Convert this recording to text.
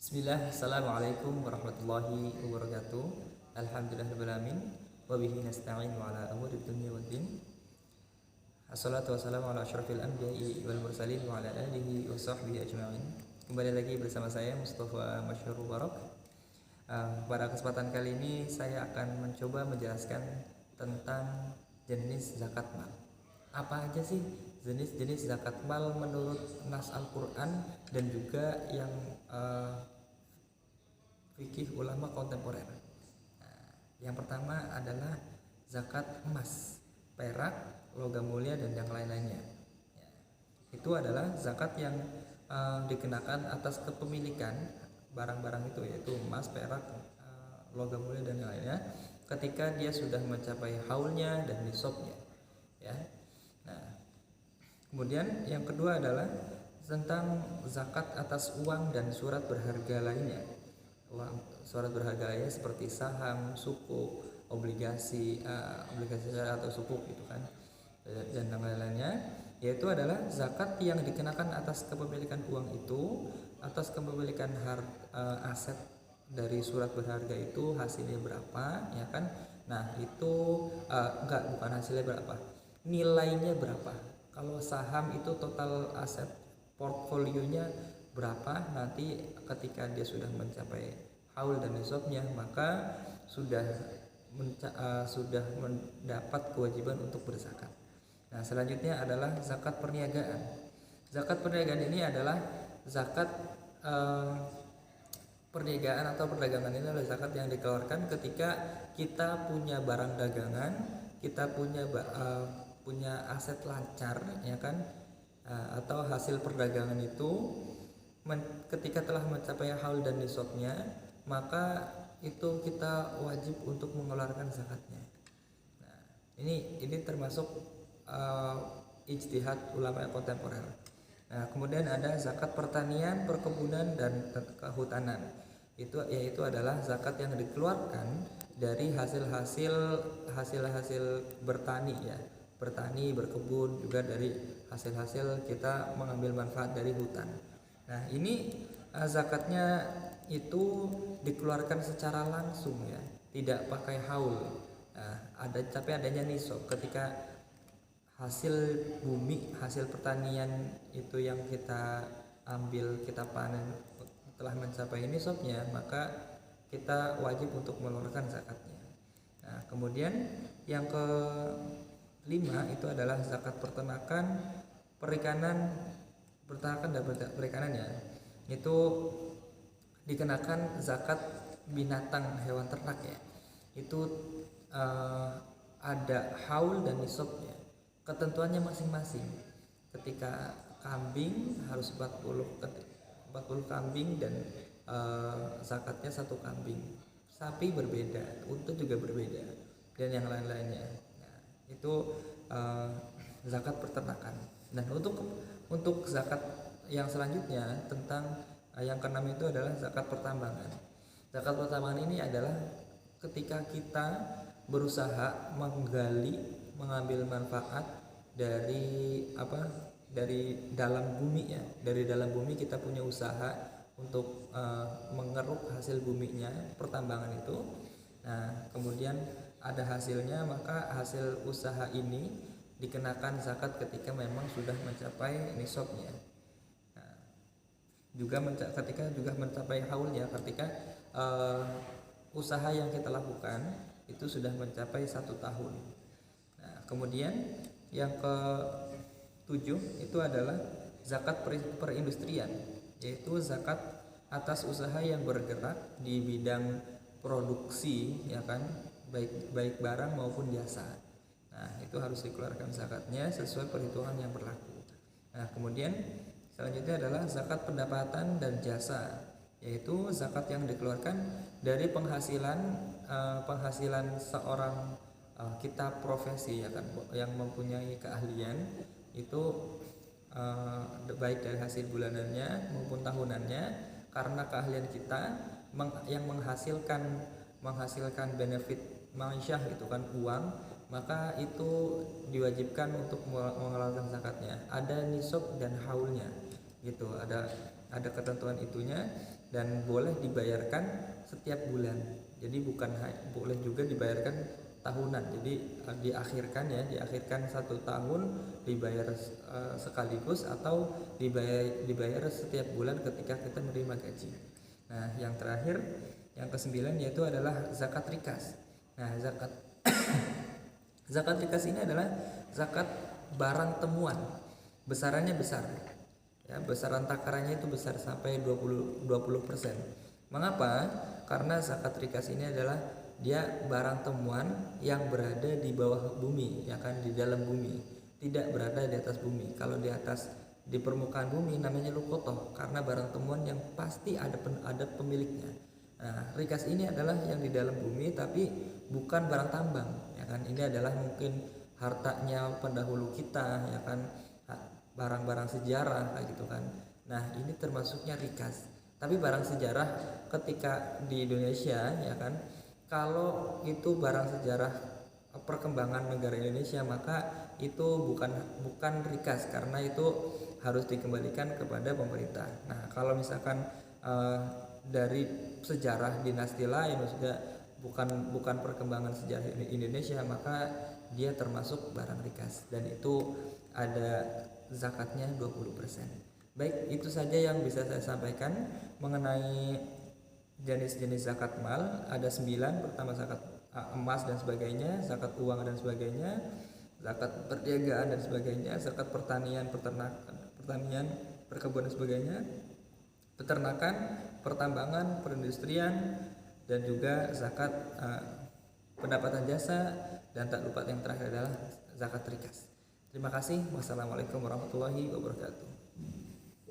Bismillah, Assalamualaikum warahmatullahi wabarakatuh. Alhamdulillahirrahmanirrahim. Wabihi nasta'in wa ala umuri dunya waddin. Assalatu wassalamu ala asyrafil anbiya'i wal mursalin wa ala alihi wa sahbihi ajma'in. Kembali lagi bersama saya Mustafa Masyhur Barak. Pada kesempatan kali ini saya akan mencoba menjelaskan tentang jenis zakat mal. Apa aja sih jenis-jenis zakat mal menurut nas Al-Quran dan juga yang fikih ulama kontemporer. Yang pertama adalah zakat emas, perak, logam mulia dan yang lain-lainnya. Itu adalah zakat yang dikenakan atas kepemilikan barang-barang itu, yaitu emas, perak, logam mulia dan yang lainnya, ketika dia sudah mencapai haulnya dan nisabnya. Ya. Nah, kemudian yang kedua adalah tentang zakat atas uang dan surat berharga lainnya. Surat berharga lainnya seperti saham, sukuk, obligasi syariah atau sukuk gitu kan, dan yang lain-lainnya, yaitu adalah zakat yang dikenakan atas kepemilikan uang itu, atas kepemilikan aset dari surat berharga itu hasilnya berapa, ya kan? Nah itu bukan hasilnya berapa, nilainya berapa. Kalau saham itu total aset portfolionya berapa, nanti ketika dia sudah mencapai haul dan nisabnya maka sudah mendapat kewajiban untuk berzakat. Nah, selanjutnya adalah zakat perniagaan. Zakat perniagaan ini adalah zakat perniagaan atau perdagangan. Ini adalah zakat yang dikeluarkan ketika kita punya barang dagangan, kita punya aset lancar, ya kan, atau hasil perdagangan itu ketika telah mencapai haul dan nisabnya, maka itu kita wajib untuk mengeluarkan zakatnya. Nah, ini termasuk ijtihad ulama kontemporer. Nah, kemudian ada zakat pertanian, perkebunan dan kehutanan. Yaitu adalah zakat yang dikeluarkan dari hasil-hasil bertani, ya. Bertani, berkebun, juga dari hasil-hasil kita mengambil manfaat dari hutan. Nah, ini zakatnya itu dikeluarkan secara langsung, ya, tidak pakai haul. Nah, tapi adanya nisab ketika hasil bumi, hasil pertanian itu yang kita ambil, kita panen telah mencapai nisabnya, maka kita wajib untuk mengeluarkan zakatnya. Nah, kemudian yang kelima itu adalah zakat peternakan, perikanan dan perikanan, ya. Itu dikenakan zakat binatang, hewan ternak, ya. Itu ada haul dan nisabnya. Ketentuannya masing-masing. Ketika kambing harus 40 kambing dan zakatnya 1 kambing. Sapi berbeda, unta juga berbeda, dan yang lain-lainnya. Nah, itu zakat peternakan. Dan untuk zakat yang selanjutnya tentang yang keenam itu adalah zakat pertambangan. Zakat pertambangan ini adalah ketika kita berusaha mengambil manfaat dari dalam bumi, ya. Dari dalam bumi kita punya usaha untuk mengeruk hasil buminya, pertambangan itu. Nah, kemudian ada hasilnya, maka hasil usaha ini dikenakan zakat ketika memang sudah mencapai nisabnya. Nah, ketika juga mencapai haulnya, ketika usaha yang kita lakukan itu sudah mencapai 1 tahun. Nah, kemudian yang ke-7 itu adalah zakat perindustrian, yaitu zakat atas usaha yang bergerak di bidang produksi, ya kan, baik barang maupun jasa. Nah, itu harus dikeluarkan zakatnya sesuai perhitungan yang berlaku. Nah, kemudian selanjutnya adalah zakat pendapatan dan jasa, yaitu zakat yang dikeluarkan dari penghasilan seorang kita profesi, ya kan, yang mempunyai keahlian itu, baik dari hasil bulanannya maupun tahunannya, karena keahlian kita yang menghasilkan benefit ma'isyah itu kan, uang, maka itu diwajibkan untuk mengeluarkan zakatnya. Ada nisab dan haulnya, gitu. Ada ketentuan itunya. dan boleh dibayarkan setiap bulan. Jadi bukan boleh juga dibayarkan tahunan. Jadi diakhirkan 1 tahun dibayar sekaligus atau dibayar setiap bulan ketika kita menerima gaji. Nah, yang terakhir, yang ke-9 yaitu adalah zakat rikas. Nah, zakat rikas ini adalah zakat barang temuan. Besarannya besar. Ya, besaran takarannya itu besar sampai 20%. Mengapa? Karena zakat rikas ini adalah dia barang temuan yang berada di bawah bumi, ya kan, di dalam bumi, tidak berada di atas bumi. Kalau di permukaan bumi namanya lukotoh, karena barang temuan yang pasti ada pemiliknya. Nah, rikas ini adalah yang di dalam bumi tapi bukan barang tambang, ya kan. Ini adalah mungkin hartanya pendahulu kita, ya kan, barang-barang sejarah kayak gitu kan. Nah, ini termasuknya rikas. Tapi barang sejarah ketika di Indonesia, ya kan, kalau itu barang sejarah perkembangan negara Indonesia, maka itu bukan rikas karena itu harus dikembalikan kepada pemerintah. Nah, kalau misalkan dari sejarah dinasti lain, maksudnya bukan perkembangan sejarah Indonesia, maka dia termasuk barang rikas dan itu ada zakatnya 20%. Baik, itu saja yang bisa saya sampaikan mengenai jenis-jenis zakat mal. Ada 9. Pertama zakat emas dan sebagainya, zakat uang dan sebagainya, zakat perniagaan dan sebagainya, zakat pertanian, perkebunan dan sebagainya, peternakan, pertambangan, perindustrian, dan juga zakat pendapatan jasa, dan tak lupa yang terakhir adalah zakat rikas. Terima kasih. Wassalamualaikum warahmatullahi wabarakatuh.